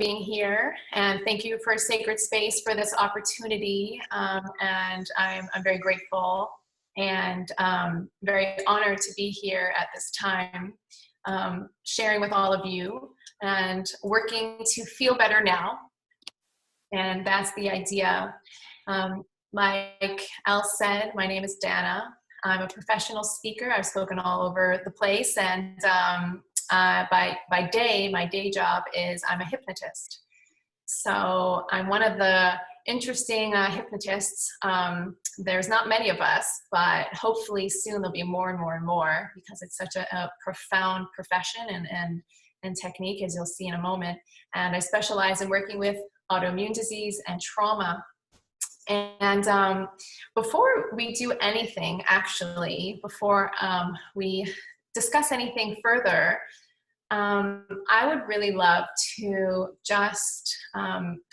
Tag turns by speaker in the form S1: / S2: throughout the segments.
S1: being here, and thank you for Sacred Space for this opportunity. And I'm very grateful and very honored to be here at this time, sharing with all of you and working to feel better now. And that's the idea. Like Al said, my name is Danna. I'm a professional speaker. I've spoken all over the place, and by day, my day job is I'm a hypnotist. So I'm one of the interesting hypnotists. There's not many of us, but hopefully soon there'll be more and more and more, because it's such a profound profession and technique, as you'll see in a moment. And I specialize in working with autoimmune disease and trauma. And before we do anything, actually, before we discuss anything further, I would really love to just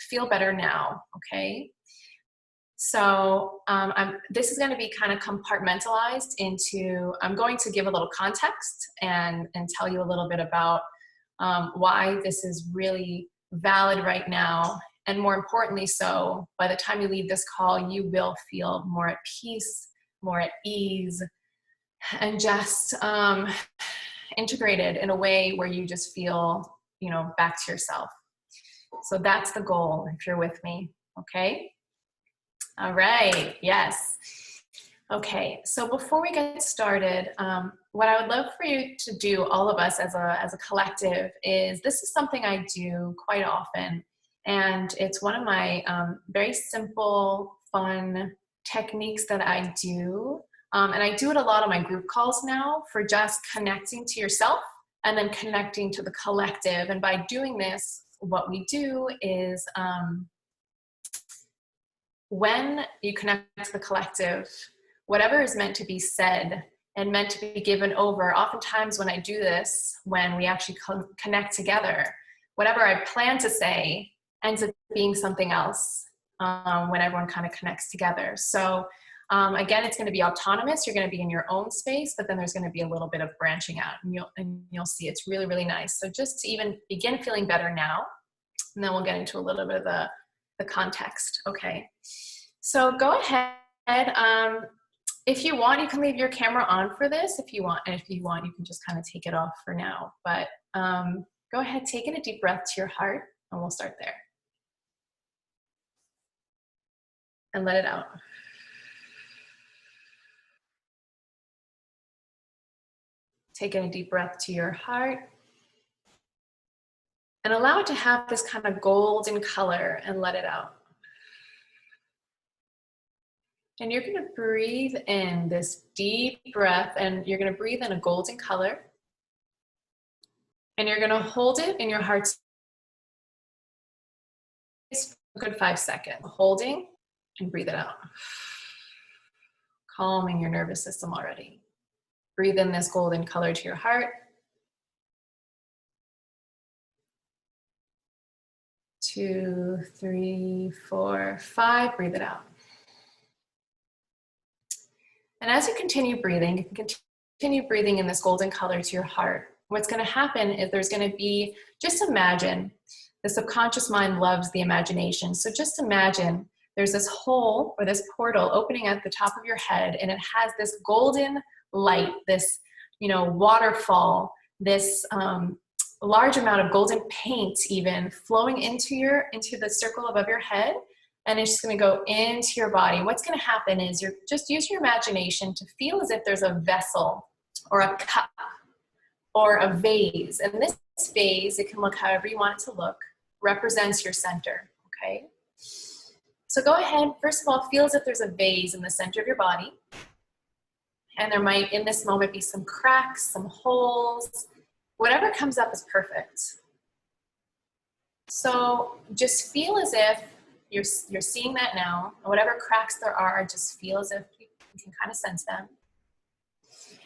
S1: feel better now, okay? So this is going to be kind of compartmentalized into, I'm going to give a little context and tell you a little bit about why this is really valid right now. And more importantly, so by the time you leave this call, you will feel more at peace, more at ease, and just integrated in a way where you just feel, you know, back to yourself. So that's the goal, if you're with me, okay? All right, yes. Okay, so before we get started, what I would love for you to do, all of us as a collective, is this is something I do quite often. And it's one of my very simple, fun techniques that I do. And I do it a lot on my group calls now, for just connecting to yourself and then connecting to the collective. And by doing this, what we do is when you connect to the collective, whatever is meant to be said and meant to be given over, oftentimes when I do this, when we actually connect together, whatever I plan to say ends up being something else when everyone kind of connects together. So again, it's going to be autonomous. You're going to be in your own space, but then there's going to be a little bit of branching out, and you'll see it's really, really nice. So just to even begin feeling better now, and then we'll get into a little bit of the context. Okay. So go ahead. If you want, you can leave your camera on for this if you want. And if you want, you can just kind of take it off for now. But go ahead, take in a deep breath to your heart, and we'll start there. And let it out. Take in a deep breath to your heart. And allow it to have this kind of golden color, and let it out. And you're going to breathe in this deep breath, and you're going to breathe in a golden color. And you're going to hold it in your heart for a good 5 seconds. Holding and breathe it out. Calming your nervous system already. Breathe in this golden color to your heart. 2, 3, 4, 5. Breathe it out. And as you continue breathing, you can continue breathing in this golden color to your heart. What's going to happen is there's going to be, just imagine, the subconscious mind loves the imagination. So just imagine there's this hole or this portal opening at the top of your head, and it has this golden light, this, you know, waterfall, this large amount of golden paint even flowing into the circle above your head. And it's just going to go into your body. What's going to happen is you're just use your imagination to feel as if there's a vessel or a cup or a vase. And this vase, it can look however you want it to look, represents your center, okay? So go ahead, first of all, feel as if there's a vase in the center of your body. And there might, in this moment, be some cracks, some holes. Whatever comes up is perfect. So just feel as if you're seeing that now. Whatever cracks there are, just feel as if you can kind of sense them.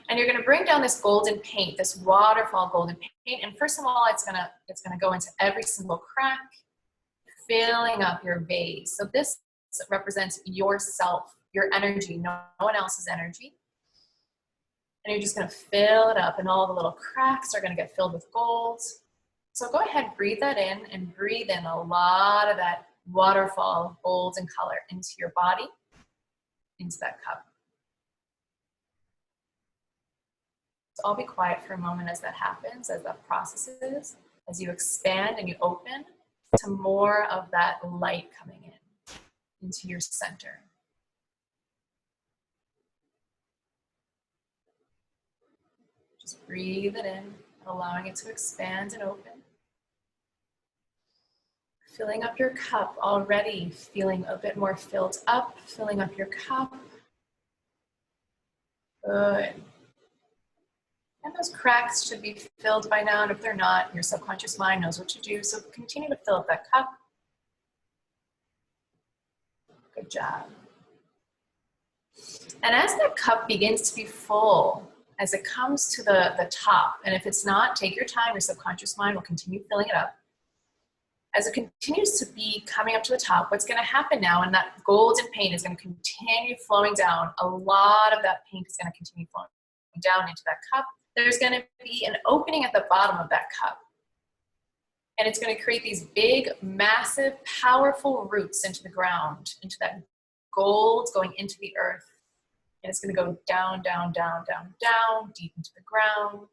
S1: And you're going to bring down this golden paint, this waterfall golden paint. And first of all, it's going to go into every single crack, filling up your vase. So this represents yourself, your energy, no one else's energy. And you're just going to fill it up, and all the little cracks are going to get filled with gold. So go ahead, breathe that in and breathe in a lot of that waterfall of golden color into your body, into that cup. So I'll be quiet for a moment as that happens, as that processes, as you expand and you open to more of that light coming in into your center. Just breathe it in, allowing it to expand and open. Filling up your cup already, feeling a bit more filled up, filling up your cup. Good. And those cracks should be filled by now, and if they're not, your subconscious mind knows what to do, so continue to fill up that cup. Good job. And as that cup begins to be full, as it comes to the top, and if it's not, take your time, your subconscious mind will continue filling it up. As it continues to be coming up to the top, what's going to happen now, and that golden paint is going to continue flowing down. A lot of that paint is going to continue flowing down into that cup. There's going to be an opening at the bottom of that cup. And it's going to create these big, massive, powerful roots into the ground, into that gold going into the earth. And it's going to go down, down, down, down, down, deep into the ground.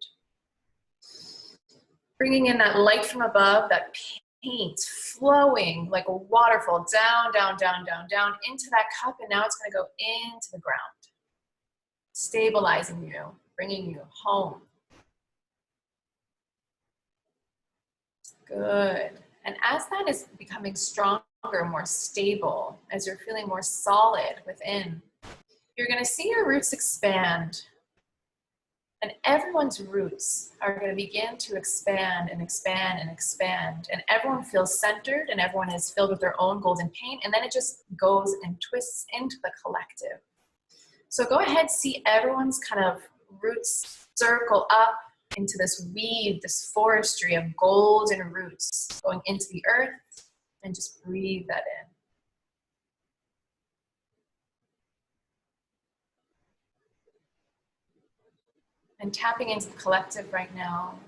S1: Bringing in that light from above, that paint flowing like a waterfall down, down, down, down, down into that cup, and now it's going to go into the ground, stabilizing you, bringing you home. Good. And as that is becoming stronger, more stable, as you're feeling more solid within, you're going to see your roots expand. And everyone's roots are going to begin to expand and expand and expand. And everyone feels centered and everyone is filled with their own golden paint. And then it just goes and twists into the collective. So go ahead, see everyone's kind of roots circle up into this weave, this forestry of golden roots going into the earth. And just breathe that in. And tapping into the collective right now,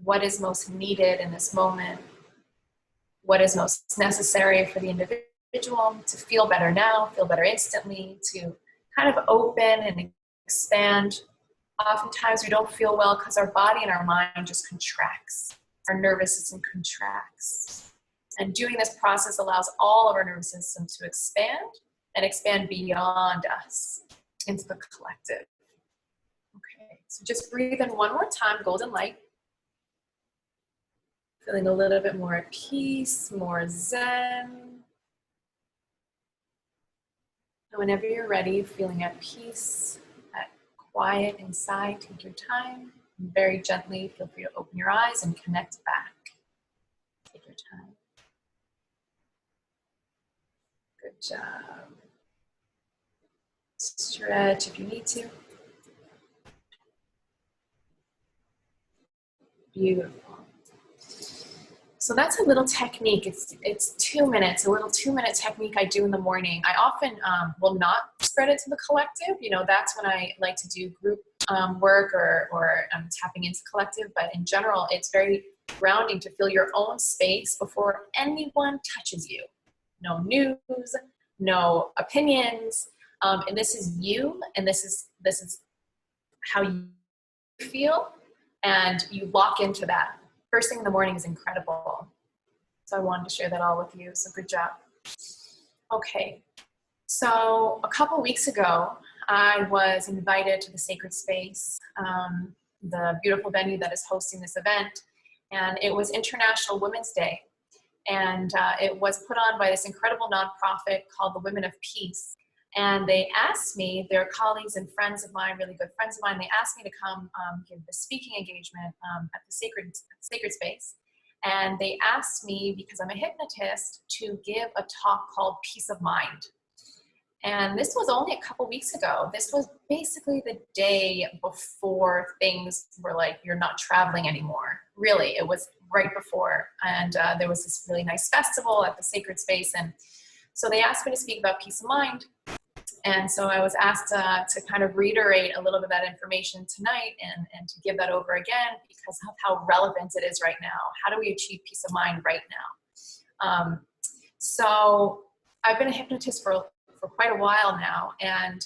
S1: what is most needed in this moment, what is most necessary for the individual to feel better now, feel better instantly, to kind of open and expand. Oftentimes we don't feel well because our body and our mind just contracts. Our nervous system contracts. And doing this process allows all of our nervous system to expand and expand beyond us into the collective. Okay, so just breathe in one more time, golden light. Feeling a little bit more at peace, more zen. And whenever you're ready, feeling at peace, at quiet inside, take your time. And very gently, feel free to open your eyes and connect back. Take your time. Good job. Stretch if you need to. Beautiful. So that's a little technique. It's 2 minutes, a little 2-minute technique I do in the morning. I often will not spread it to the collective. You know, that's when I like to do group work or tapping into collective. But in general, it's very grounding to feel your own space before anyone touches you. No news, no opinions. And this is you, and this is how you feel, and you lock into that. First thing in the morning is incredible. So I wanted to share that all with you, so good job. Okay, so a couple weeks ago, I was invited to the Sacred Space, the beautiful venue that is hosting this event, and it was International Women's Day. And it was put on by this incredible nonprofit called the Women of Peace. And they asked me, their colleagues and friends of mine, really good friends of mine, they asked me to come give the speaking engagement at the Sacred Space. And they asked me, because I'm a hypnotist, to give a talk called Peace of Mind. And this was only a couple weeks ago. This was basically the day before things were like, you're not traveling anymore. Really, it was right before. And there was this really nice festival at the Sacred Space. And so they asked me to speak about peace of mind. And so I was asked to kind of reiterate a little bit of that information tonight and to give that over again because of how relevant it is right now. How do we achieve peace of mind right now? So I've been a hypnotist for quite a while now, and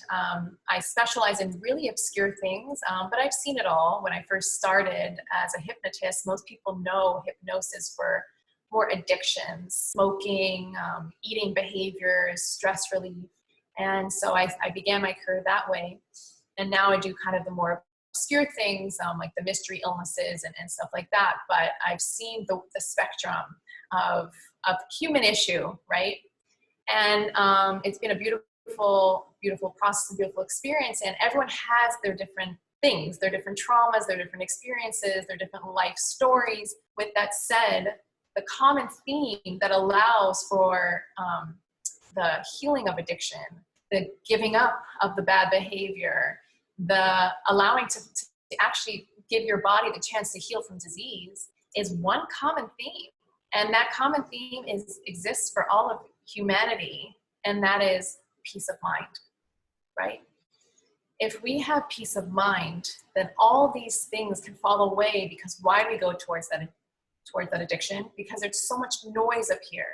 S1: I specialize in really obscure things, but I've seen it all. When I first started as a hypnotist, most people know hypnosis for more addictions, smoking, eating behaviors, stress relief. And so I began my career that way. And now I do kind of the more obscure things, like the mystery illnesses and stuff like that. But I've seen the spectrum of human issue, right? And it's been a beautiful, beautiful process, a beautiful experience. And everyone has their different things, their different traumas, their different experiences, their different life stories. With that said, the common theme that allows for the healing of addiction, the giving up of the bad behavior, the allowing to actually give your body the chance to heal from disease is one common theme. And that common theme exists for all of humanity, and that is peace of mind, right? If we have peace of mind, then all these things can fall away, because why do we go towards that addiction? Because there's so much noise up here,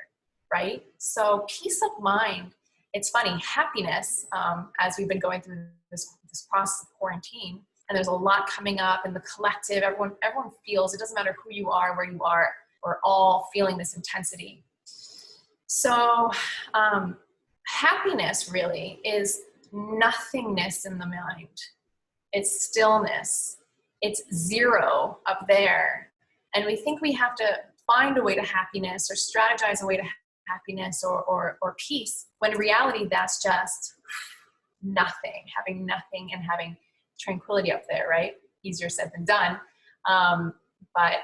S1: right? So peace of mind, it's funny, happiness, as we've been going through this process of quarantine, and there's a lot coming up in the collective, everyone feels, it doesn't matter who you are, where you are, we're all feeling this intensity. So happiness really is nothingness in the mind. It's stillness. It's zero up there. And we think we have to find a way to happiness or strategize a way to happiness or peace, when in reality that's just nothing, having nothing and having tranquility up there, right? Easier said than done. But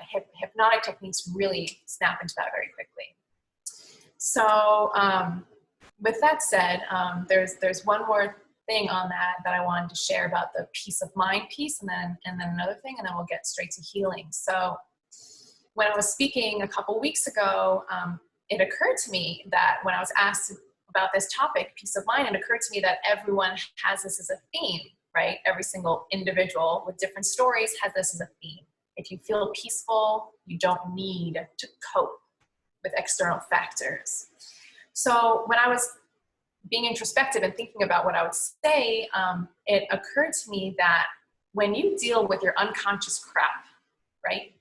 S1: hypnotic techniques really snap into that very quickly. So with that said, there's one more thing on that I wanted to share about the peace of mind piece, and then another thing, and then we'll get straight to healing. So when I was speaking a couple weeks ago, it occurred to me that when I was asked about this topic, peace of mind, it occurred to me that everyone has this as a theme, right? Every single individual with different stories has this as a theme. If you feel peaceful, you don't need to cope with external factors. So when I was being introspective and thinking about what I would say, it occurred to me that when you deal with your unconscious crap, right?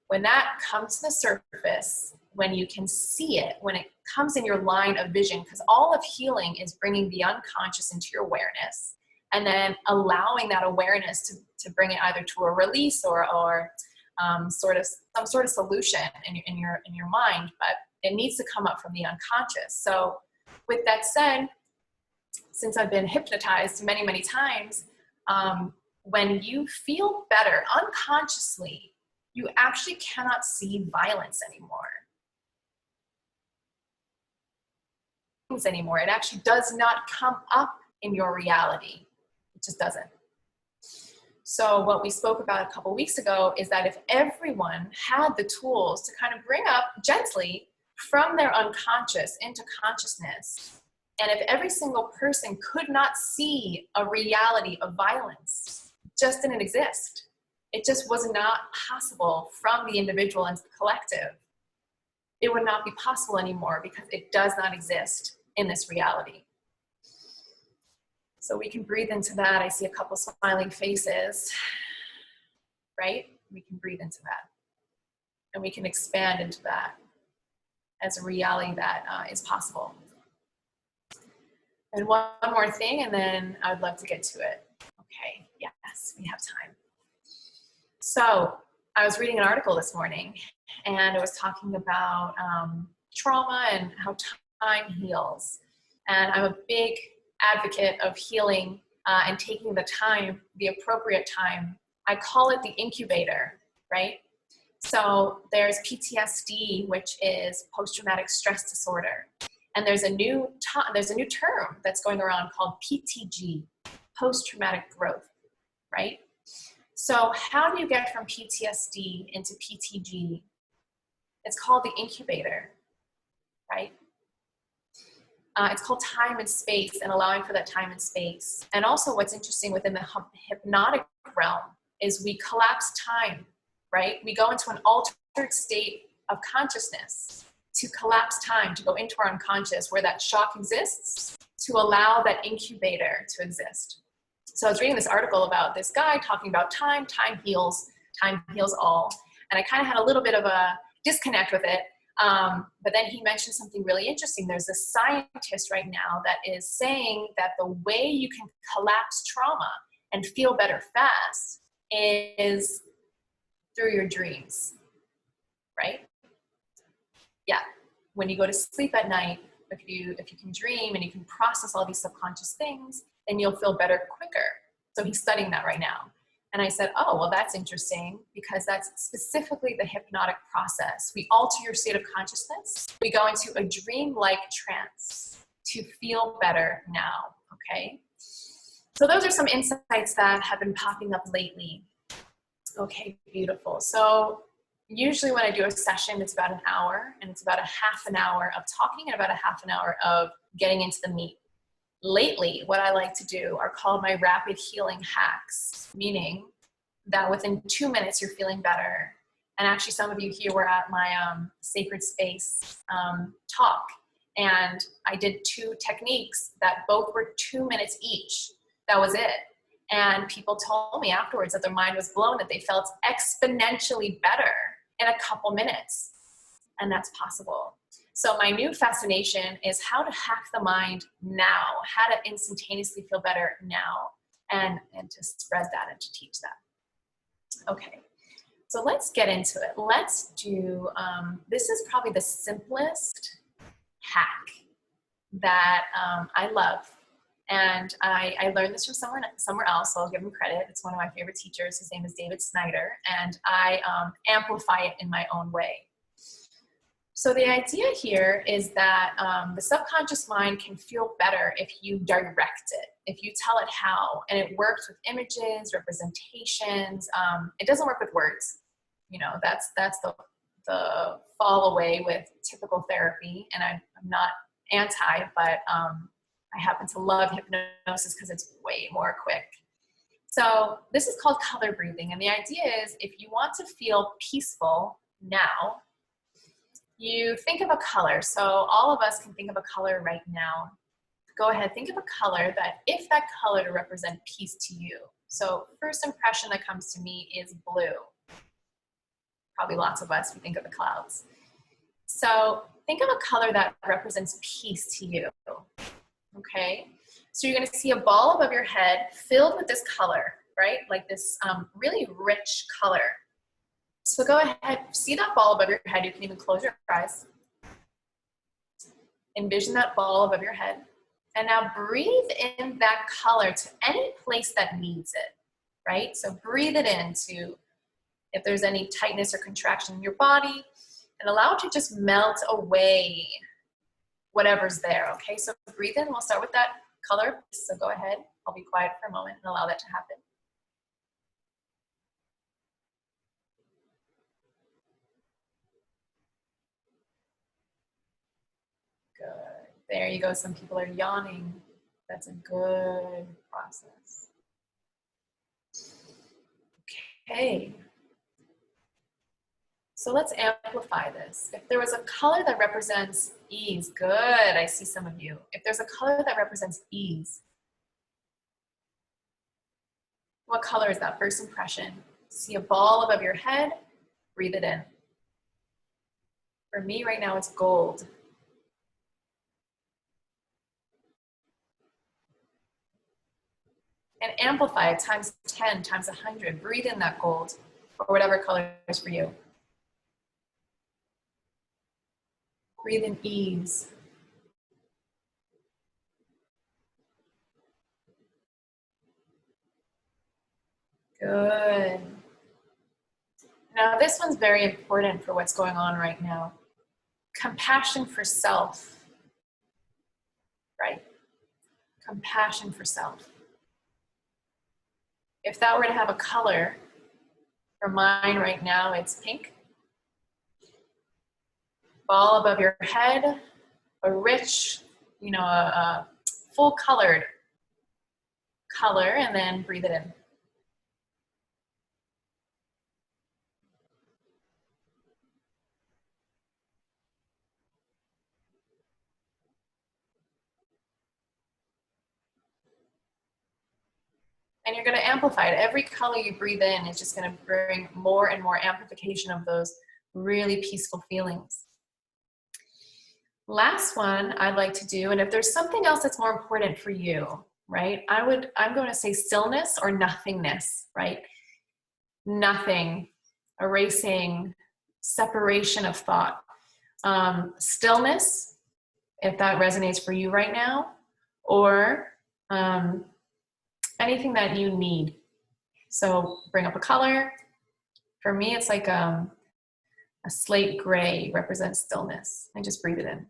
S1: When that comes to the surface, when you can see it, when it comes in your line of vision, because all of healing is bringing the unconscious into your awareness, and then allowing that awareness to bring it either to a release or some sort of solution in your mind, but it needs to come up from the unconscious. So with that said, since I've been hypnotized many, many times, when you feel better unconsciously, you actually cannot see violence anymore. It actually does not come up in your reality. It just doesn't. So what we spoke about a couple weeks ago is that if everyone had the tools to kind of bring up gently from their unconscious into consciousness, and if every single person could not see a reality of violence, it just didn't exist. It just was not possible from the individual into the collective. It would not be possible anymore because it does not exist in this reality. So we can breathe into that. I see a couple smiling faces, right? We can breathe into that. And we can expand into that as a reality that is possible. And one more thing, and then I would love to get to it. Okay, yes, we have time. So I was reading an article this morning, and it was talking about trauma and how time heals. And I'm a big advocate of healing and taking the time, the appropriate time. I call it the incubator, right? So there's PTSD, which is post-traumatic stress disorder. And there's a new term that's going around called PTG, post-traumatic growth, right? So how do you get from PTSD into PTG? It's called the incubator, right? It's called time and space, and allowing for that time and space. And also what's interesting within the hypnotic realm is we collapse time, right? We go into an altered state of consciousness to collapse time, to go into our unconscious where that shock exists, to allow that incubator to exist. So I was reading this article about this guy talking about time heals all. And I kind of had a little bit of a disconnect with it. But then he mentioned something really interesting. There's a scientist right now that is saying that the way you can collapse trauma and feel better fast is through your dreams, right? Yeah, when you go to sleep at night, if you can dream and you can process all these subconscious things, then you'll feel better quicker. So he's studying that right now. And I said, oh, well, that's interesting because that's specifically the hypnotic process. We alter your state of consciousness. We go into a dream-like trance to feel better now, okay? So those are some insights that have been popping up lately. Okay, beautiful. So usually when I do a session, it's about an hour, and it's about a half an hour of talking and about a half an hour of getting into the meat. Lately, what I like to do are called my rapid healing hacks, meaning that within 2 minutes you're feeling better. And actually some of you here were at my Sacred Space talk, and I did 2 techniques that both were 2 minutes each. That was it. And people told me afterwards that their mind was blown, that they felt exponentially better in a couple minutes. And that's possible. So my new fascination is how to hack the mind now, how to instantaneously feel better now, and to spread that and to teach that. Okay, so let's get into it. Let's do, this is probably the simplest hack that I love. And I learned this from somewhere else, so I'll give him credit. It's one of my favorite teachers. His name is David Snyder, and I amplify it in my own way. So the idea here is that the subconscious mind can feel better if you direct it, if you tell it how, and it works with images, representations. It doesn't work with words. You know, that's the fall away with typical therapy, and I'm not anti, but I happen to love hypnosis because it's way more quick. So this is called color breathing, and the idea is if you want to feel peaceful now, you think of a color. So all of us can think of a color right now. Go ahead, think of a color that, if that color to represent peace to you. So first impression that comes to me is blue. Probably lots of us, we think of the clouds. So think of a color that represents peace to you, okay? So you're gonna see a ball above your head filled with this color, right? Like this really rich color. So go ahead, see that ball above your head. You can even close your eyes. Envision that ball above your head. And now breathe in that color to any place that needs it, right? So breathe it into if there's any tightness or contraction in your body, and allow it to just melt away whatever's there, okay? So breathe in. We'll start with that color. So go ahead. I'll be quiet for a moment and allow that to happen. Good. There you go. Some people are yawning. That's a good process. Okay. So let's amplify this. If there was a color that represents ease, good. I see some of you. If there's a color that represents ease, what color is that? First impression. See a ball above your head, breathe it in. For me right now, it's gold. And amplify it times 10, times 100. Breathe in that gold, or whatever color is for you. Breathe in ease. Good. Now this one's very important for what's going on right now. Compassion for self, right? Compassion for self. If that were to have a color, for mine right now, it's pink. Ball above your head, a rich, you know, a full colored color, and then breathe it in. And you're going to amplify it. Every color you breathe in is just going to bring more and more amplification of those really peaceful feelings. Last one I'd like to do, and if there's something else that's more important for you, right? I'm going to say stillness or nothingness, right? Nothing, erasing, separation of thought. Stillness, if that resonates for you right now, or anything that you need. So bring up a color. For me, it's like a slate gray represents stillness, and just breathe it in.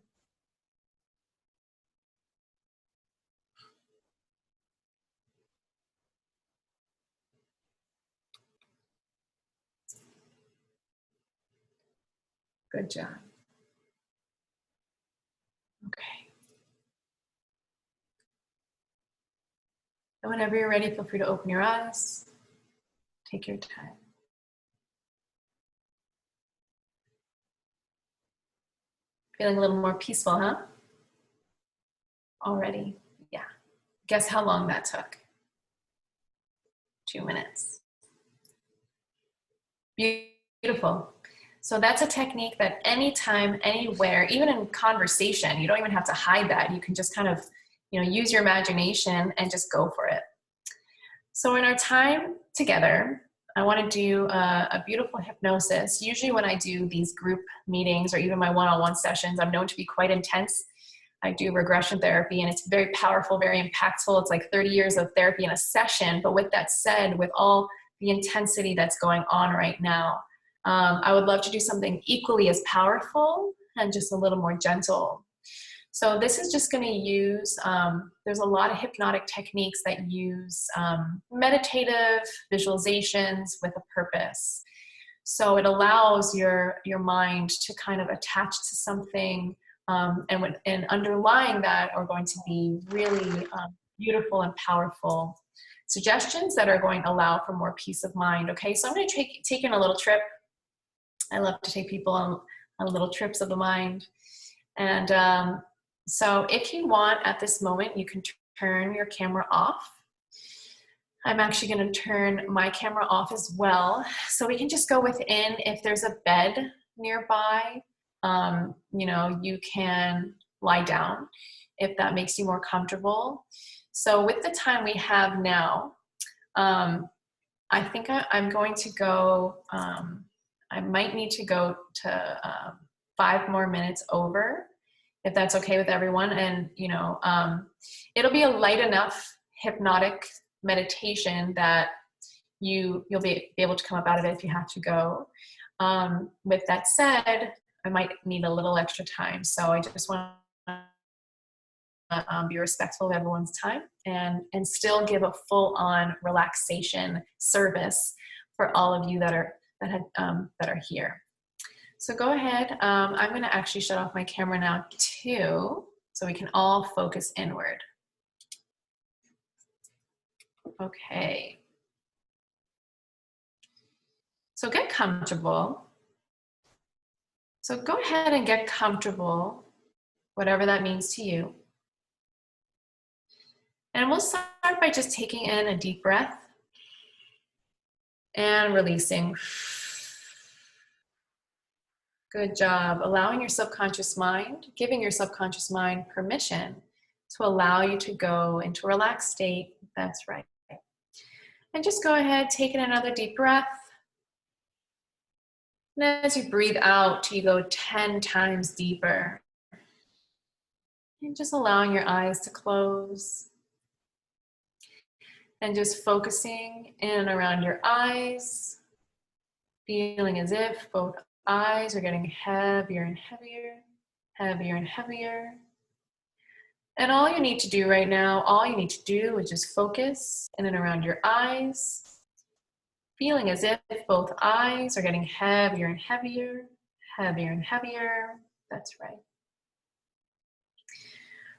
S1: Good job. Okay. And whenever you're ready, feel free to open your eyes. Take your time. Feeling a little more peaceful, huh? Already? Yeah. Guess how long that took? 2 minutes. Beautiful. So that's a technique that anytime, anywhere, even in conversation, you don't even have to hide that. You can just kind of, use your imagination and just go for it. So in our time together, I want to do a beautiful hypnosis. Usually when I do these group meetings or even my one-on-one sessions, I'm known to be quite intense. I do regression therapy, and it's very powerful, very impactful. It's like 30 years of therapy in a session. But with that said, with all the intensity that's going on right now, I would love to do something equally as powerful and just a little more gentle. So this is just going to use, there's a lot of hypnotic techniques that use meditative visualizations with a purpose. So it allows your mind to kind of attach to something, and underlying that are going to be really beautiful and powerful suggestions that are going to allow for more peace of mind. Okay, so I'm going to take in a little trip. I love to take people on little trips of the mind. And so if you want at this moment, you can turn your camera off. I'm actually going to turn my camera off as well. So we can just go within. If there's a bed nearby, you can lie down if that makes you more comfortable. So with the time we have now, I think I'm going to go, I might need to go to 5 more minutes over, if that's okay with everyone. And, it'll be a light enough hypnotic meditation that you'll be able to come up out of it if you have to go. With that said, I might need a little extra time. So I just want to be respectful of everyone's time and still give a full-on relaxation service for all of you that are here. So go ahead. I'm going to actually shut off my camera now too, so we can all focus inward. Okay. So get comfortable. So go ahead and get comfortable, whatever that means to you. And we'll start by just taking in a deep breath and releasing. Good job. Allowing your subconscious mind, giving your subconscious mind permission to allow you to go into a relaxed state. That's right. And just go ahead, take in another deep breath. And as you breathe out, you go 10 times deeper. And just allowing your eyes to close. And just focusing in and around your eyes, feeling as if both eyes are getting heavier and heavier, heavier and heavier. And all you need to do right now, all you need to do is just focus in and around your eyes, feeling as if both eyes are getting heavier and heavier, heavier and heavier. That's right.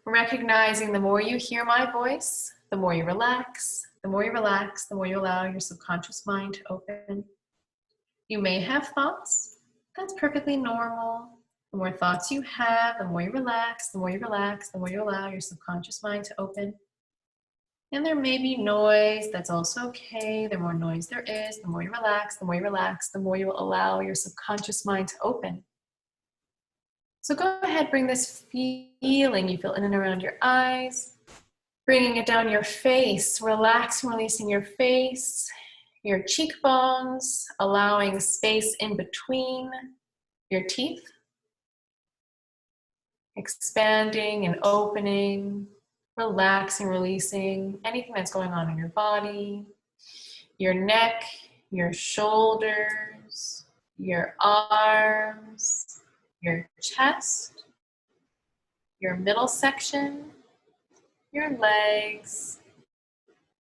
S1: Recognizing the more you hear my voice, the more you relax. The more you relax, the more you allow your subconscious mind to open. You may have thoughts. That's perfectly normal. The more thoughts you have, the more you relax, the more you relax, the more you allow your subconscious mind to open. And there may be noise. That's also okay. The more noise there is, the more you relax, the more you relax, the more you will allow your subconscious mind to open. So go ahead, bring this feeling you feel in and around your eyes, bringing it down your face, relaxing, releasing your face, your cheekbones, allowing space in between your teeth, expanding and opening, relaxing, releasing anything that's going on in your body, your neck, your shoulders, your arms, your chest, your middle section, your legs,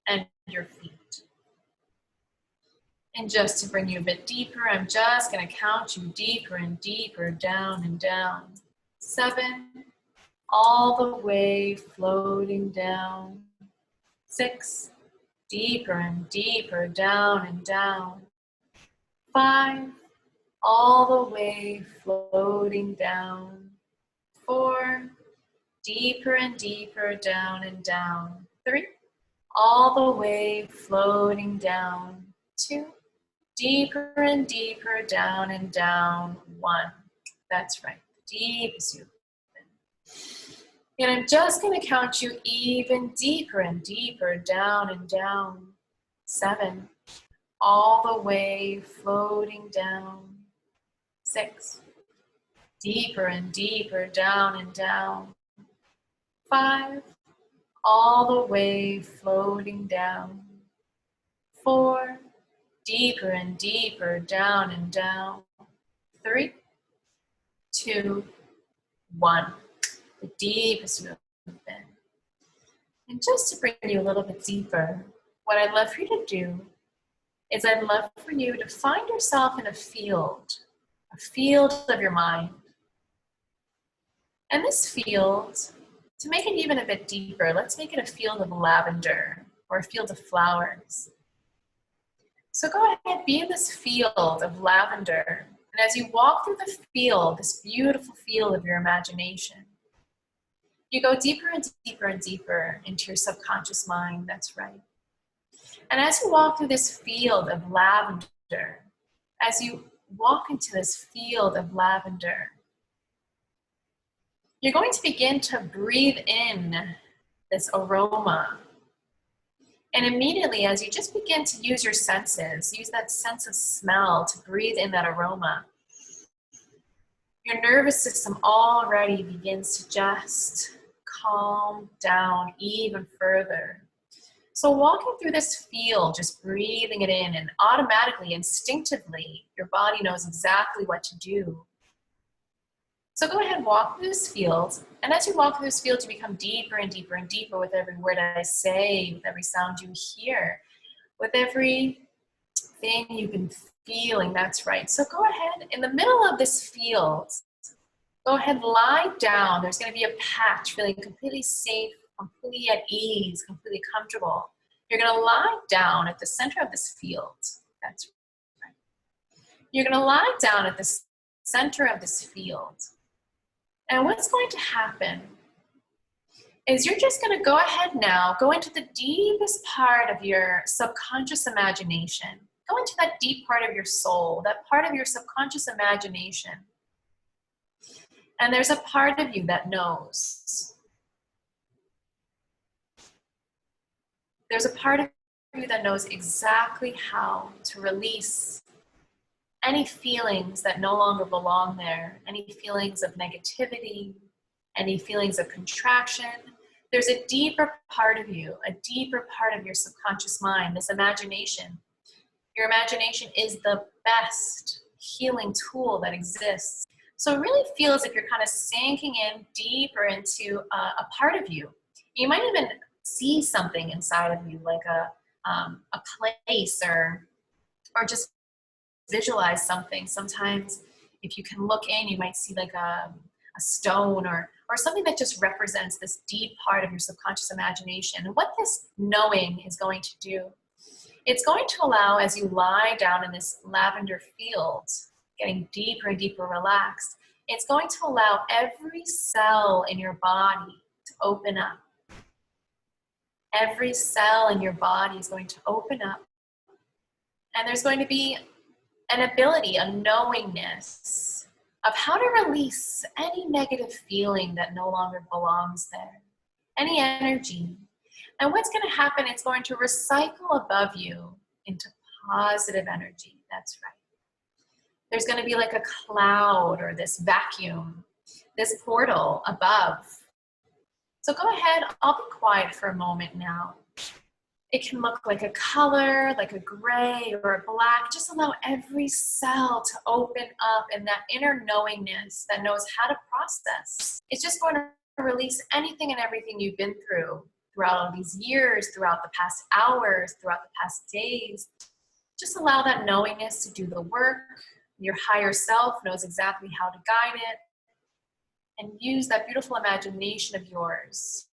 S1: and your feet. And just to bring you a bit deeper, I'm just going to count you deeper and deeper, down and down. 7, all the way floating down. 6, deeper and deeper, down and down. 5, all the way floating down. 4, deeper and deeper, down and down. 3, all the way floating down. 2, deeper and deeper, down and down. 1, that's right, deep as you open. And I'm just going to count you even deeper and deeper, down and down. 7, all the way floating down. 6, deeper and deeper, down and down. 5, all the way floating down. 4, deeper and deeper, down and down. 3, 2, 1. The deepest you have been. And just to bring you a little bit deeper, what I'd love for you to do is I'd love for you to find yourself in a field of your mind. And this field, to make it even a bit deeper, let's make it a field of lavender or a field of flowers. So go ahead, be in this field of lavender. And as you walk through the field, this beautiful field of your imagination, you go deeper and deeper and deeper into your subconscious mind, that's right. And as you walk through this field of lavender, as you walk into this field of lavender, you're going to begin to breathe in this aroma. And immediately, as you just begin to use your senses, use that sense of smell to breathe in that aroma, your nervous system already begins to just calm down even further. So walking through this field, just breathing it in, and automatically, instinctively, your body knows exactly what to do. So go ahead and walk through this field, and as you walk through this field, you become deeper and deeper and deeper with every word I say, with every sound you hear, with everything you've been feeling, that's right. So go ahead, in the middle of this field, go ahead, lie down. There's going to be a patch, feeling completely safe, completely at ease, completely comfortable. You're going to lie down at the center of this field. That's right. You're going to lie down at the center of this field. And what's going to happen is you're just going to go ahead now, go into the deepest part of your subconscious imagination. Go into that deep part of your soul, that part of your subconscious imagination. And there's a part of you that knows. There's a part of you that knows exactly how to release any feelings that no longer belong there, any feelings of negativity, any feelings of contraction. There's a deeper part of you, a deeper part of your subconscious mind, this imagination. Your imagination is the best healing tool that exists. So really feel as if you're kind of sinking in deeper into a part of you. You might even see something inside of you, like a place or just visualize something. Sometimes if you can look in, you might see like a stone or or something that just represents this deep part of your subconscious imagination. And what this knowing is going to do, it's going to allow, as you lie down in this lavender field, getting deeper and deeper relaxed, it's going to allow every cell in your body to open up. Every cell in your body is going to open up. And there's going to be an ability, a knowingness of how to release any negative feeling that no longer belongs there, any energy. And what's going to happen, it's going to recycle above you into positive energy. That's right. There's going to be like a cloud or this vacuum, this portal above. So go ahead, I'll be quiet for a moment now. It can look like a color, like a gray or a black. Just allow every cell to open up in that inner knowingness that knows how to process. It's just going to release anything and everything you've been throughout all these years, throughout the past hours, throughout the past days. Just allow that knowingness to do the work. Your higher self knows exactly how to guide it. And use that beautiful imagination of yours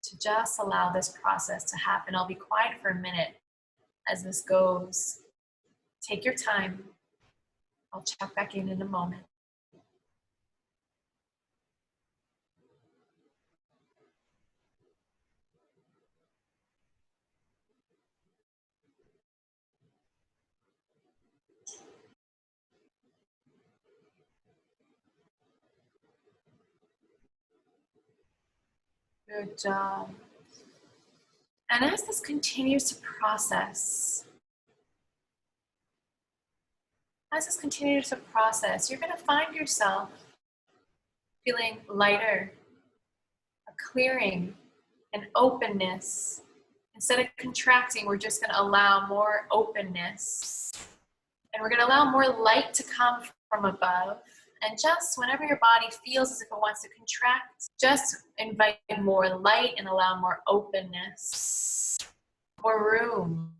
S1: to just allow this process to happen. I'll be quiet for a minute as this goes. Take your time. I'll check back in a moment. Good job. And as this continues to process, you're going to find yourself feeling lighter, a clearing, an openness. Instead of contracting, we're just going to allow more openness. And we're going to allow more light to come from above. And just whenever your body feels as if it wants to contract, just invite more light and allow more openness, more room.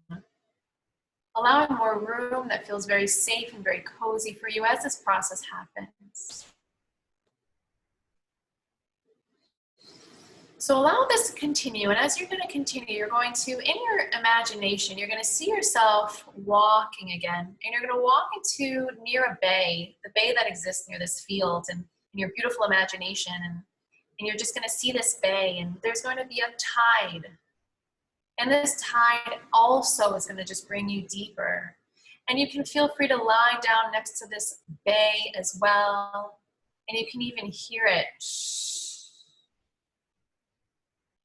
S1: Allowing more room that feels very safe and very cozy for you as this process happens. So allow this to continue, and as you're going to continue, you're going to, in your imagination, you're going to see yourself walking again, and you're going to walk into near a bay, the bay that exists near this field, and in your beautiful imagination, and you're just going to see this bay, and there's going to be a tide, and this tide also is going to just bring you deeper, and you can feel free to lie down next to this bay as well, and you can even hear it.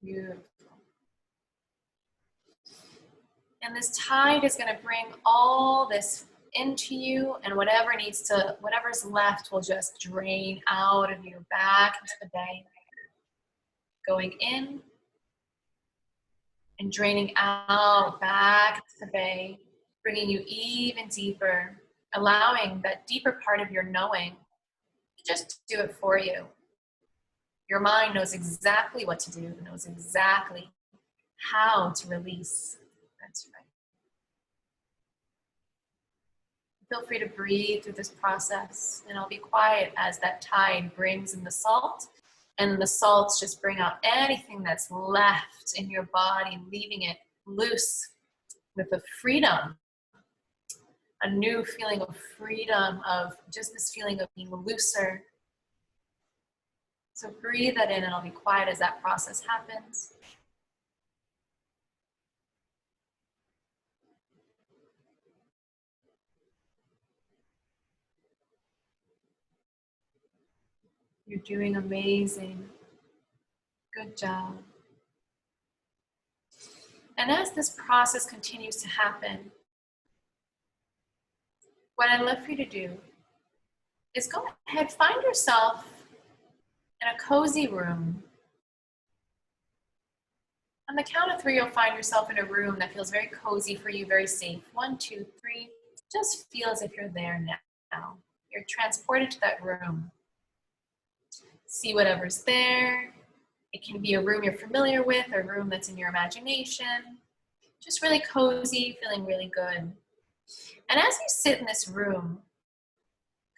S1: Beautiful. And this tide is going to bring all this into you, and whatever's left will just drain out of you back into the bay. Going in and draining out back into the bay, bringing you even deeper, allowing that deeper part of your knowing to just do it for you. Your mind knows exactly what to do, knows exactly how to release. That's right. Feel free to breathe through this process, and I'll be quiet as that tide brings in the salt, and the salts just bring out anything that's left in your body, leaving it loose with a freedom, a new feeling of freedom, of just this feeling of being looser. So breathe that in, and I'll be quiet as that process happens. You're doing amazing. Good job. And as this process continues to happen, what I'd love for you to do is go ahead, find yourself in a cozy room. On the count of 3, you'll find yourself in a room that feels very cozy for you, very safe. 1, 2, 3. Just feel as if you're there now. You're transported to that room. See whatever's there. It can be a room you're familiar with, or a room that's in your imagination. Just really cozy, feeling really good. And as you sit in this room,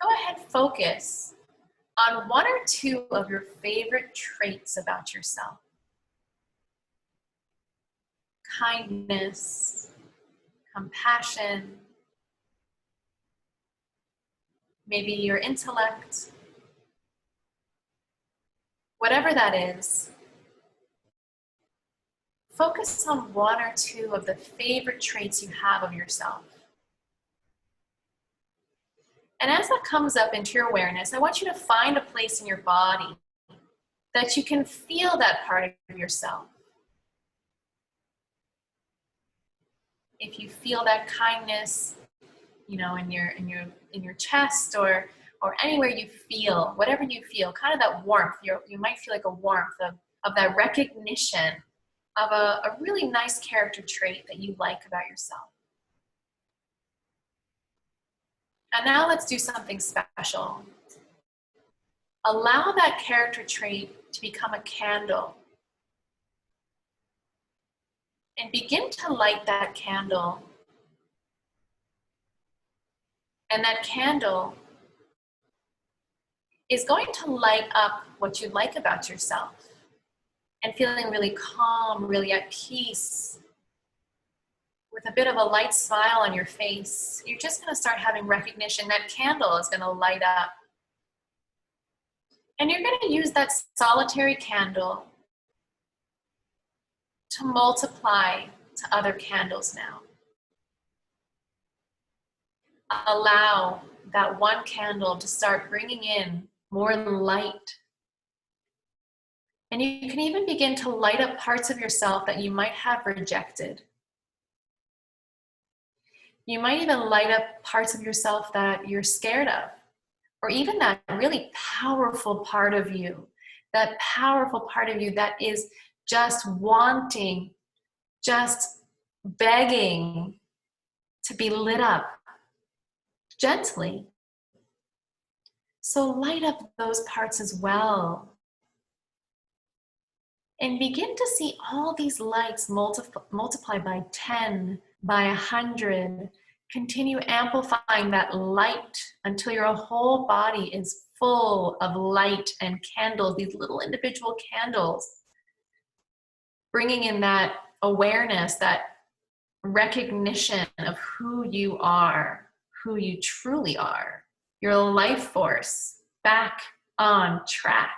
S1: go ahead, focus on one or two of your favorite traits about yourself. Kindness, compassion, maybe your intellect, whatever that is. Focus on one or two of the favorite traits you have of yourself. And as that comes up into your awareness, I want you to find a place in your body that you can feel that part of yourself. If you feel that kindness, in your chest or anywhere you feel, whatever you feel, kind of that warmth, you might feel like a warmth of that recognition of a really nice character trait that you like about yourself. And now let's do something special. Allow that character trait to become a candle. And begin to light that candle. And that candle is going to light up what you like about yourself. And feeling really calm, really at peace, with a bit of a light smile on your face, you're just going to start having recognition. That candle is going to light up. And you're going to use that solitary candle to multiply to other candles now. Allow that one candle to start bringing in more light. And you can even begin to light up parts of yourself that you might have rejected. You might even light up parts of yourself that you're scared of, or even that really powerful part of you, that powerful part of you that is just wanting, just begging to be lit up gently. So light up those parts as well. And begin to see all these lights multiply by 10, by 100. Continue amplifying that light until your whole body is full of light and candles, these little individual candles. Bringing in that awareness, that recognition of who you are, who you truly are, your life force back on track.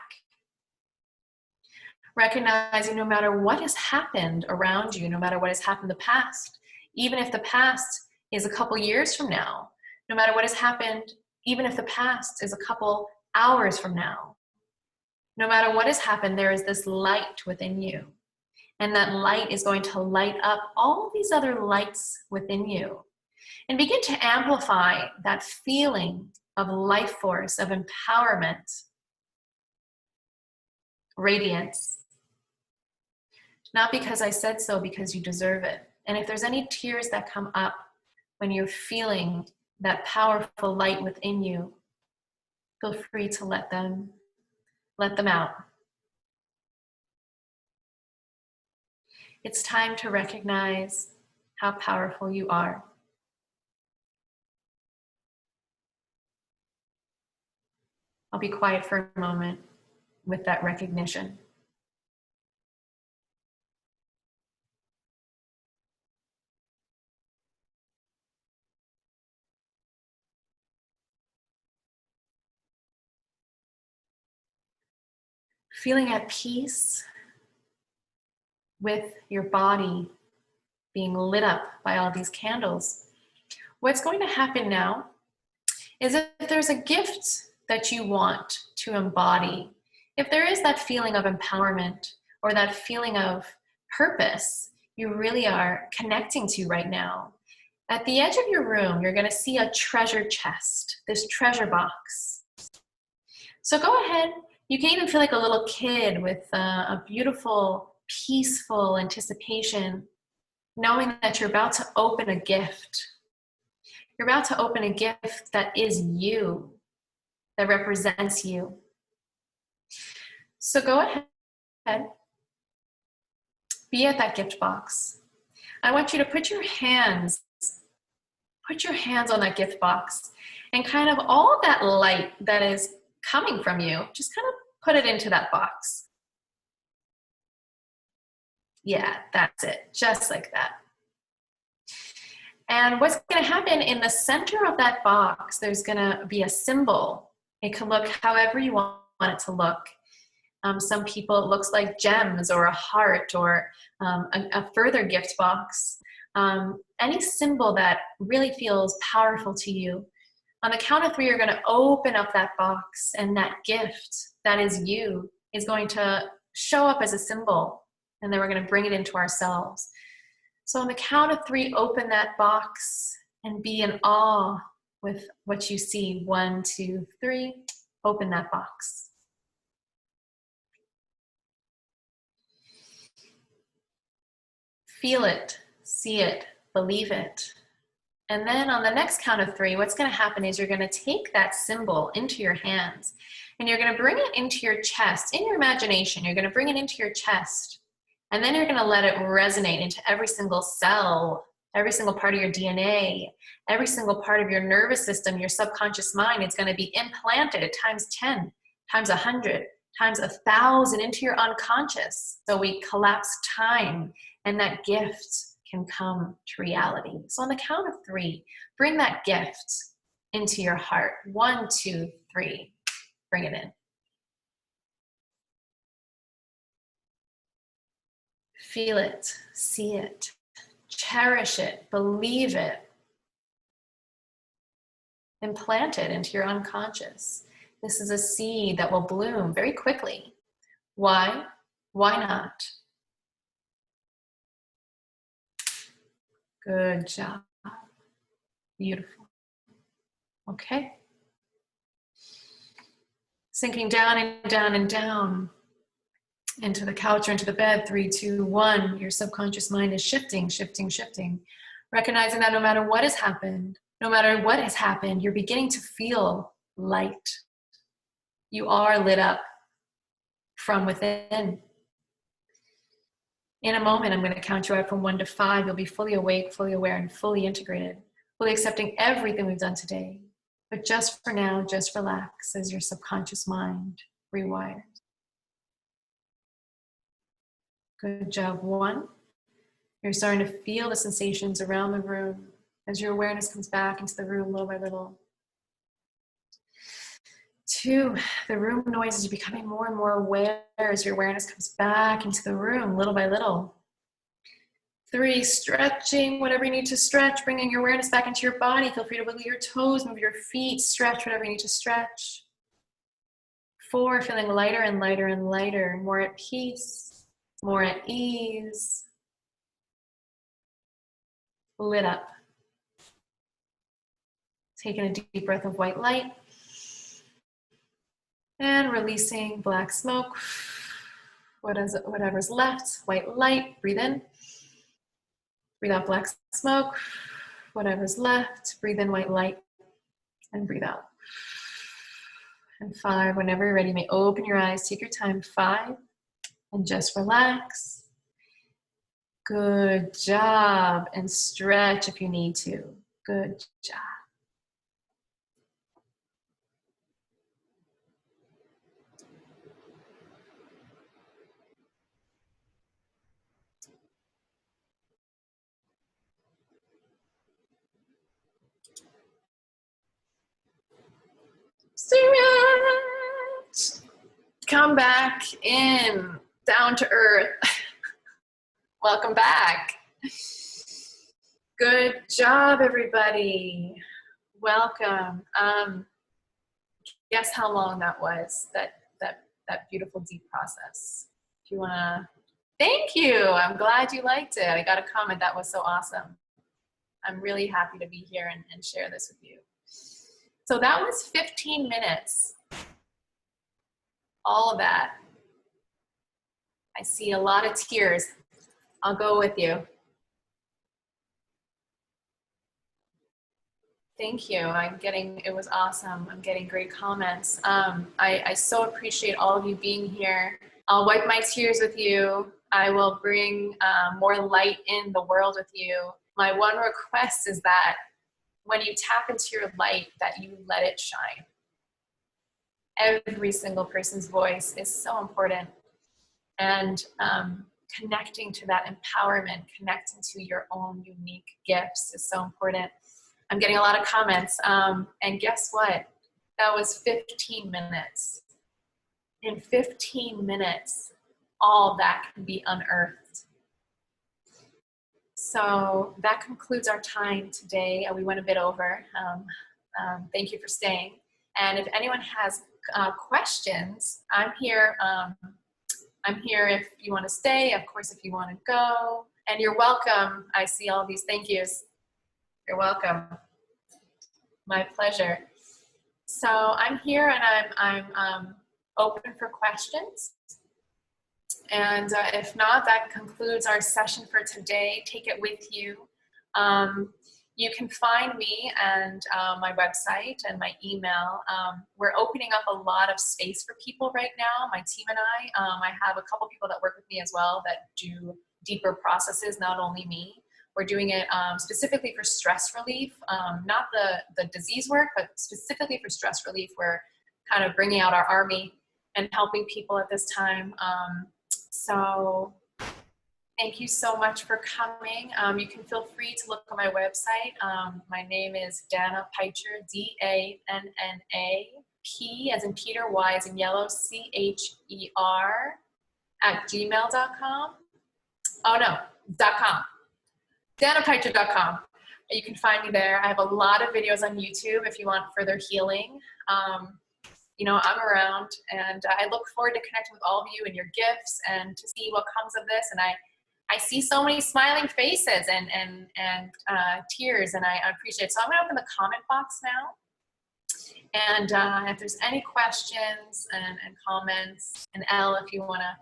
S1: Recognizing no matter what has happened around you, no matter what has happened in the past, even if the past is a couple years from now, no matter what has happened, even if the past is a couple hours from now, no matter what has happened, there is this light within you. And that light is going to light up all these other lights within you. And begin to amplify that feeling of life force, of empowerment, radiance. Not because I said so, because you deserve it. And if there's any tears that come up when you're feeling that powerful light within you, feel free to let them out. It's time to recognize how powerful you are. I'll be quiet for a moment with that recognition. Feeling at peace with your body being lit up by all these candles. What's going to happen now is if there's a gift that you want to embody, if there is that feeling of empowerment or that feeling of purpose you really are connecting to right now, at the edge of your room, you're going to see a treasure chest, this treasure box. So go ahead. You can even feel like a little kid with a beautiful, peaceful anticipation, knowing that you're about to open a gift. You're about to open a gift that is you, that represents you. So go ahead, be at that gift box. I want you to put your hands on that gift box, and kind of all that light that is coming from you, just kind of put it into that box. Yeah, that's it, just like that. And what's going to happen in the center of that box, there's going to be a symbol. It can look however you want it to look. Some people, it looks like gems or a heart or a further gift box. Any symbol that really feels powerful to you. On the count of 3, you're going to open up that box, and that gift that is you is going to show up as a symbol, and then we're going to bring it into ourselves. So on the count of 3, open that box and be in awe with what you see. 1, 2, 3, open that box. Feel it, see it, believe it. And then on the next count of 3, what's going to happen is you're going to take that symbol into your hands and you're going to bring it into your chest, in your imagination. You're going to bring it into your chest, and then you're going to let it resonate into every single cell, every single part of your DNA, every single part of your nervous system, your subconscious mind. It's going to be implanted times 10, times 100, times 1,000 into your unconscious. So we collapse time, and that gift can come to reality. So on the count of 3, bring that gift into your heart. 1, 2, 3, bring it in. Feel it, see it, cherish it, believe it. Implant it into your unconscious. This is a seed that will bloom very quickly. Why? Why not? Good job. Beautiful. Okay. Sinking down and down and down into the couch or into the bed. 3, 2, 1. Your subconscious mind is shifting, shifting, shifting. Recognizing that no matter what has happened, you're beginning to feel light. You are lit up from within. In a moment, I'm going to count you out from 1 to 5. You'll be fully awake, fully aware, and fully integrated, fully accepting everything we've done today. But just for now, just relax as your subconscious mind rewires. Good job. 1. You're starting to feel the sensations around the room as your awareness comes back into the room little by little. 2, the room noise is becoming more and more aware as your awareness comes back into the room little by little. 3, stretching whatever you need to stretch, bringing your awareness back into your body. Feel free to wiggle your toes, move your feet, stretch whatever you need to stretch. 4, feeling lighter and lighter and lighter, more at peace, more at ease. Lit up. Taking a deep breath of white light. And releasing black smoke. Whatever's left, white light, breathe in. Breathe out black smoke. Whatever's left, breathe in white light. And breathe out. And 5, whenever you're ready, you may open your eyes, take your time. 5, and just relax. Good job. And stretch if you need to. Good job. Stretch. Come back in, down to earth. Welcome back. Good job, everybody. Welcome. Guess how long that was, that beautiful deep process. If you wanna, thank you. I'm glad you liked it. I got a comment that was so awesome. I'm really happy to be here and share this with you. So that was 15 minutes. All of that. I see a lot of tears. I'll go with you. Thank you. It was awesome. I'm getting great comments. I so appreciate all of you being here. I'll wipe my tears with you. I will bring more light in the world with you. My one request is that when you tap into your light, that you let it shine. every single person's voice is so important. And connecting to that empowerment, connecting to your own unique gifts is so important. I'm getting a lot of comments. And guess what? That was 15 minutes. In 15 minutes, all that can be unearthed. So that concludes our time today. We went a bit over. Thank you for staying. And if anyone has questions, I'm here. I'm here if you want to stay, of course, if you want to go. And you're welcome. I see all these thank yous. You're welcome. My pleasure. So I'm here and I'm open for questions. And if not, that concludes our session for today. Take it with you. You can find me and my website and my email. We're opening up a lot of space for people right now, my team and I have a couple people that work with me as well that do deeper processes, not only me. We're doing it specifically for stress relief, not the disease work, but specifically for stress relief. We're kind of bringing out our army and helping people at this time. So thank you so much for coming. You can feel free to look on my website. My name is Danna Pycher, D-A-N-N-A, P as in Peter, Y as in yellow, C-H-E-R @gmail.com. Oh no, .com. DannaPycher.com. You can find me there. I have a lot of videos on YouTube if you want further healing. You know, I'm around, and I look forward to connecting with all of you and your gifts and to see what comes of this. And I see so many smiling faces and tears, and I appreciate it. So I'm going to open the comment box now. And if there's any questions and comments, and Elle, if you want to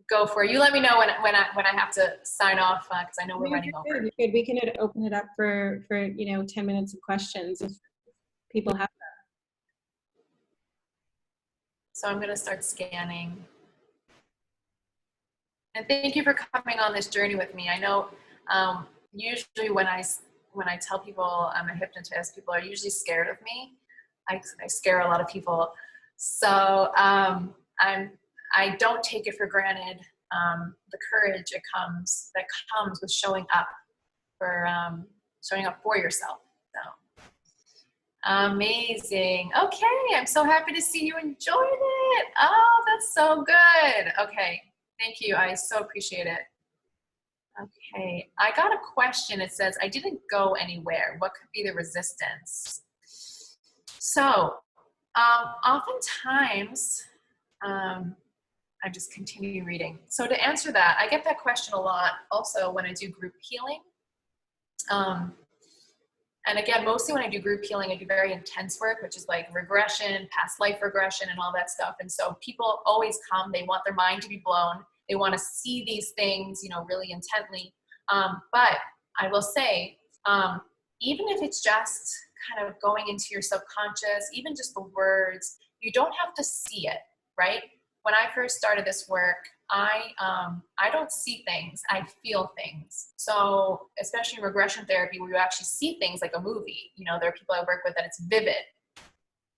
S1: go for it, you let me know when I have to sign off because I know we're running over.
S2: Good. We can open it up for 10 minutes of questions if people have them.
S1: So I'm going to start scanning. And thank you for coming on this journey with me. I know usually when I tell people I'm a hypnotist, people are usually scared of me. I scare a lot of people. So I don't take it for granted. The courage that comes with showing up for yourself. So amazing. Okay, I'm so happy to see you enjoyed it. Oh, that's so good. Okay. Thank you. I so appreciate it. Okay. I got a question. It says, I didn't go anywhere. What could be the resistance? So, oftentimes, I just continue reading. So to answer that, I get that question a lot also when I do group healing. And again, mostly when I do group healing, I do very intense work, which is like regression, past life regression, and all that stuff. And so people always come, they want their mind to be blown. They want to see these things, really intently. But I will say, even if it's just kind of going into your subconscious, even just the words, you don't have to see it, right? When I first started this work, I don't see things, I feel things. So especially in regression therapy, where you actually see things like a movie, there are people I work with that it's vivid.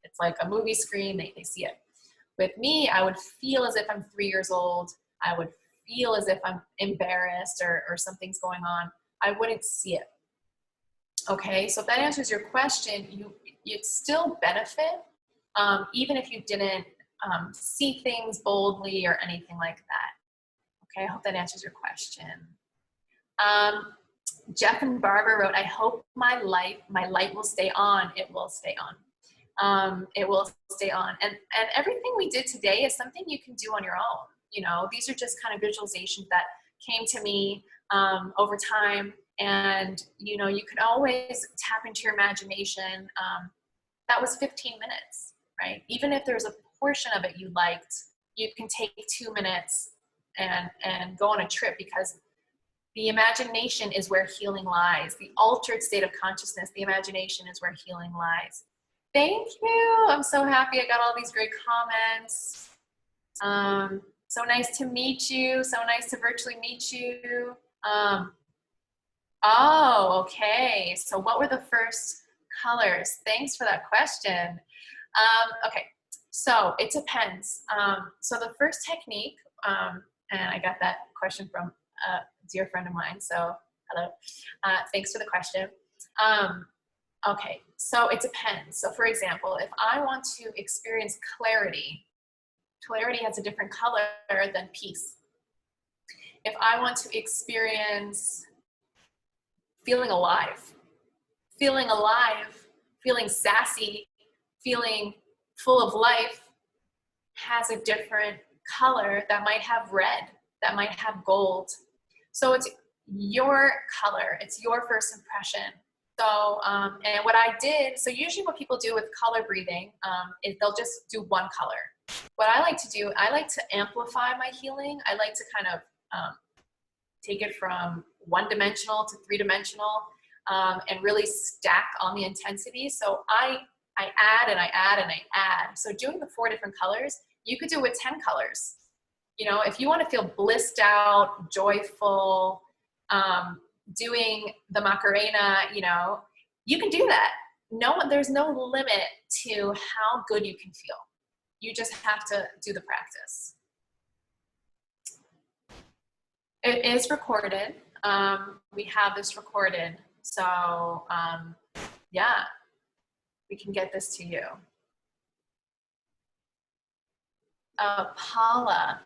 S1: It's like a movie screen, they see it. With me, I would feel as if I'm 3 years old. I would feel as if I'm embarrassed or something's going on. I wouldn't see it. Okay, so if that answers your question, you'd still benefit, even if you didn't see things boldly or anything like that. Okay, I hope that answers your question. Jeff and Barbara wrote, I hope my light will stay on. It will stay on. It will stay on. And everything we did today is something you can do on your own. These are just kind of visualizations that came to me over time. And, you can always tap into your imagination. That was 15 minutes, right? Even if there's a portion of it you liked, you can take 2 minutes and go on a trip, because the imagination is where healing lies. The altered state of consciousness, the imagination is where healing lies. Thank you. I'm so happy I got all these great comments. So nice to meet you. So nice to virtually meet you. Oh, okay. So what were the first colors? Thanks for that question. Okay. So it depends. So the first technique, and I got that question from a dear friend of mine, so hello. Thanks for the question. Okay, so it depends. So for example, if I want to experience clarity, clarity has a different color than peace. If I want to experience feeling alive, feeling sassy, feeling full of life has a different color that might have red, that might have gold. So it's your color, it's your first impression. So, and what I did, so usually what people do with color breathing is they'll just do one color. What I like to do, I like to amplify my healing. I like to kind of take it from one-dimensional to three-dimensional and really stack on the intensity. So I add and I add and I add. So doing the 4 different colors, you could do it with 10 colors. You know, if you want to feel blissed out, joyful, doing the Macarena, you know, you can do that. There's no limit to how good you can feel. You just have to do the practice. It is recorded. We have this recorded. So yeah, we can get this to you. Paula.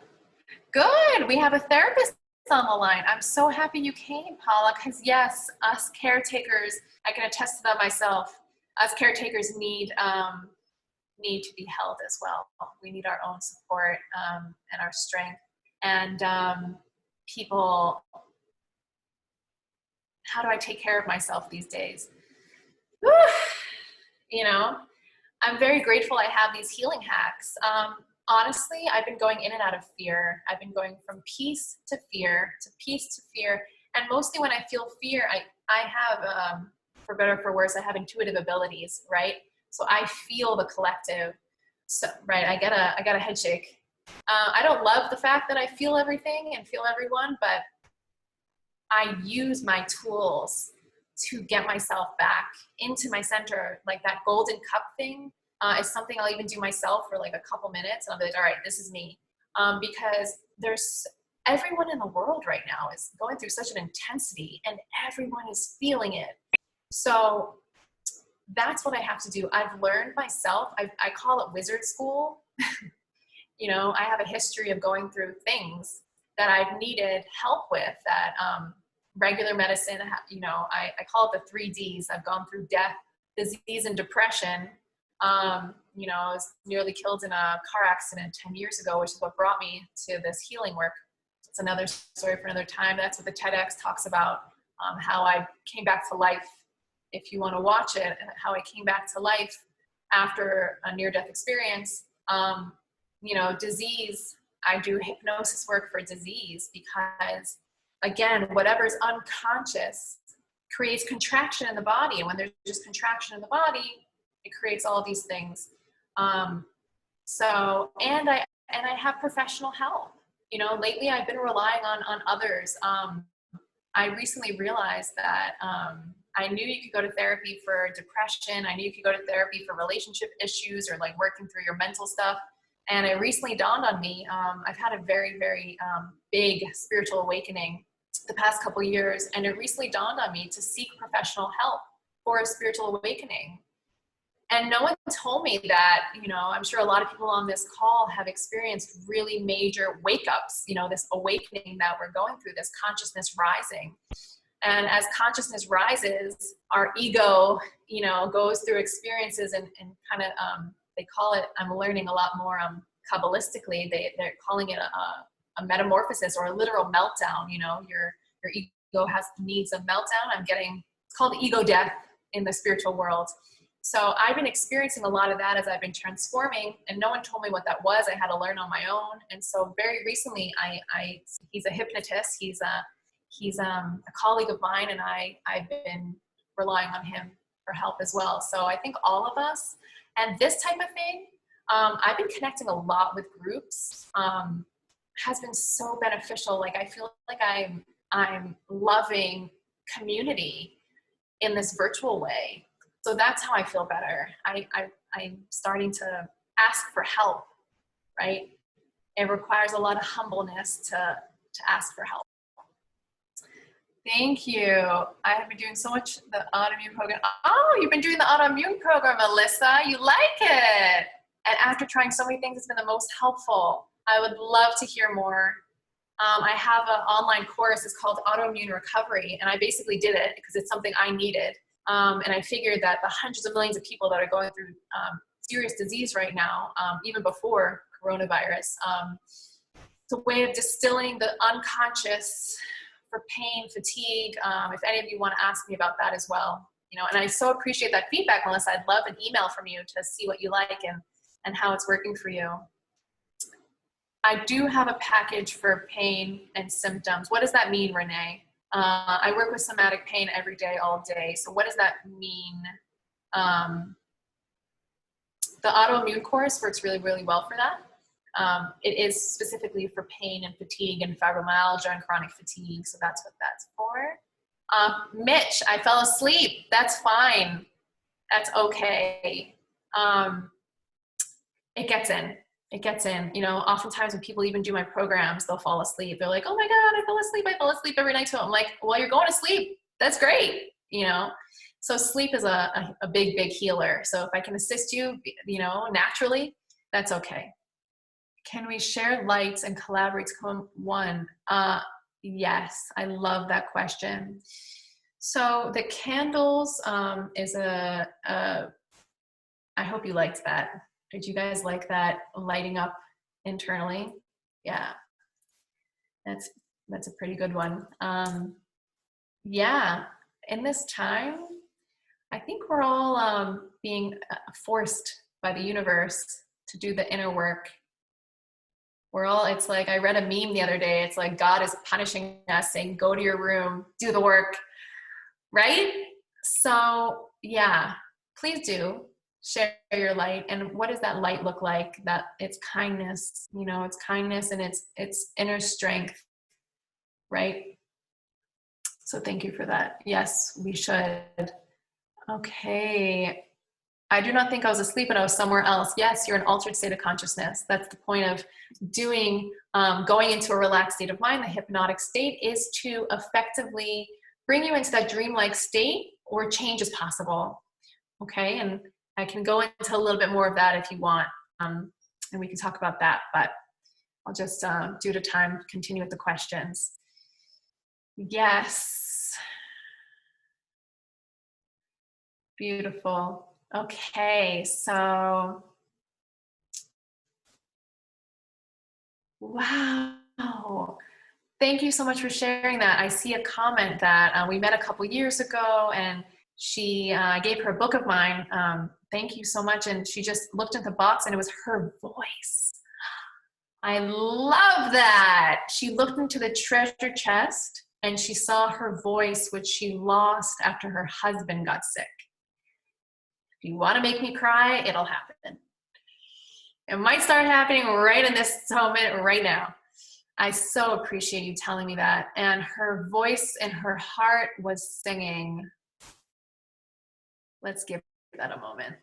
S1: Good, we have a therapist on the line. I'm so happy you came, Paula, because yes, us caretakers, I can attest to that myself, us caretakers need to be held as well. We need our own support and our strength. And people, how do I take care of myself these days? Whew. You know, I'm very grateful I have these healing hacks. Honestly, I've been going in and out of fear. I've been going from peace to fear to peace to fear. And mostly when I feel fear, I have, for better or for worse, I have intuitive abilities, right? So I feel the collective. So, right, I got a head shake. I don't love the fact that I feel everything and feel everyone, but I use my tools to get myself back into my center. Like that golden cup thing is something I'll even do myself for like a couple minutes. And I'll be like, all right, this is me. Because everyone in the world right now is going through such an intensity and everyone is feeling it. So that's what I have to do. I've learned myself, I call it wizard school. You know, I have a history of going through things that I've needed help with that regular medicine, you know, I call it the 3 Ds. I've gone through death, disease, and depression. You know, I was nearly killed in a car accident 10 years ago, which is what brought me to this healing work. It's another story for another time. That's what the TEDx talks about, how I came back to life. If you want to watch it, how I came back to life after a near-death experience. You know, disease, I do hypnosis work for disease because, again, whatever's unconscious creates contraction in the body. And when there's just contraction in the body, it creates all these things. So, and I have professional help. You know, lately I've been relying on others. I recently realized that I knew you could go to therapy for depression. I knew you could go to therapy for relationship issues or like working through your mental stuff. And it recently dawned on me, I've had a very, very big spiritual awakening the past couple of years. And it recently dawned on me to seek professional help for a spiritual awakening. And no one told me that, you know, I'm sure a lot of people on this call have experienced really major wake-ups, you know, this awakening that we're going through, this consciousness rising. And as consciousness rises, our ego, you know, goes through experiences and kind of, they call it, I'm learning a lot more Kabbalistically, they're calling it a metamorphosis or a literal meltdown. You know, your ego needs a meltdown. It's called ego death in the spiritual world. So I've been experiencing a lot of that as I've been transforming, and no one told me what that was. I had to learn on my own. And so very recently, he's a hypnotist. He's a colleague of mine, and I've been relying on him for help as well. So I think all of us, and this type of thing, I've been connecting a lot with groups, has been so beneficial. Like I feel like I'm loving community in this virtual way. So that's how I feel better. I'm starting to ask for help, right? It requires a lot of humbleness to ask for help. Thank you. I have been doing so much the autoimmune program. Oh, you've been doing the autoimmune program, Melissa. You like it. And after trying so many things, it's been the most helpful. I would love to hear more. I have an online course. It's called Autoimmune Recovery. And I basically did it because it's something I needed. And I figured that the hundreds of millions of people that are going through serious disease right now, even before coronavirus, it's a way of distilling the unconscious for pain, fatigue. If any of you want to ask me about that as well, and I so appreciate that feedback, Melissa. I'd love an email from you to see what you like and how it's working for you. I do have a package for pain and symptoms. What does that mean, Renee? I work with somatic pain every day, all day. So what does that mean? The autoimmune course works really, really well for that. It is specifically for pain and fatigue and fibromyalgia and chronic fatigue. So that's what that's for. Mitch, I fell asleep. That's fine. That's okay. It gets in. It gets in. Oftentimes when people even do my programs, they'll fall asleep. They're like, oh my God, I fell asleep. I fell asleep every night too. I'm like, well, you're going to sleep. That's great. So sleep is a big, big healer. So if I can assist you, naturally, that's okay. Can we share lights and collaborate to become one? Yes, I love that question. So the candles is I hope you liked that. Did you guys like that lighting up internally? Yeah, that's a pretty good one. Yeah, in this time, I think we're all being forced by the universe to do the inner work. It's like, I read a meme the other day. It's like God is punishing us, saying, go to your room, do the work, right? So yeah, please do share your light. And what does that light look like? That it's kindness, it's kindness and it's inner strength, right? So thank you for that. Yes, we should. Okay. I do not think I was asleep, but I was somewhere else. Yes, you're in an altered state of consciousness. That's the point of going into a relaxed state of mind. The hypnotic state is to effectively bring you into that dreamlike state where change is possible. Okay, and I can go into a little bit more of that if you want, and we can talk about that, but I'll just, due to time, continue with the questions. Yes. Beautiful. Okay, so, wow. Thank you so much for sharing that. I see a comment that we met a couple years ago and she gave her a book of mine. Thank you so much. And she just looked at the box and it was her voice. I love that. She looked into the treasure chest and she saw her voice, which she lost after her husband got sick. If you want to make me cry, it'll happen. It might start happening right in this moment right now. I so appreciate you telling me that. And her voice and her heart was singing. Let's give that a moment.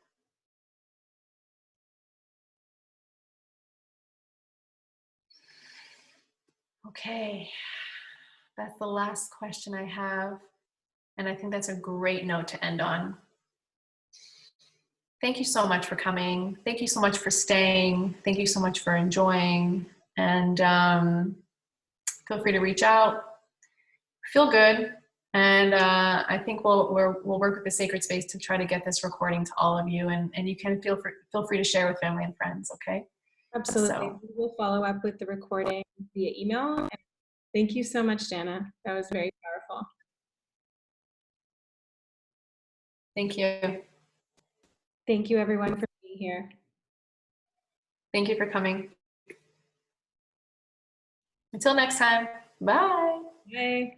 S1: Okay, that's the last question I have. And I think that's a great note to end on. Thank you so much for coming. Thank you so much for staying. Thank you so much for enjoying. And feel free to reach out. Feel good. And I think we'll work with the Sacred Space to try to get this recording to all of you. And you can feel free to share with family and friends, okay?
S2: Absolutely.
S1: So,
S2: we'll follow up with the recording via email. And thank you so much, Danna. That was very powerful.
S1: thank you.
S2: Thank you, everyone, for being here.
S1: Thank you for coming. Until next time. Bye.
S2: Bye.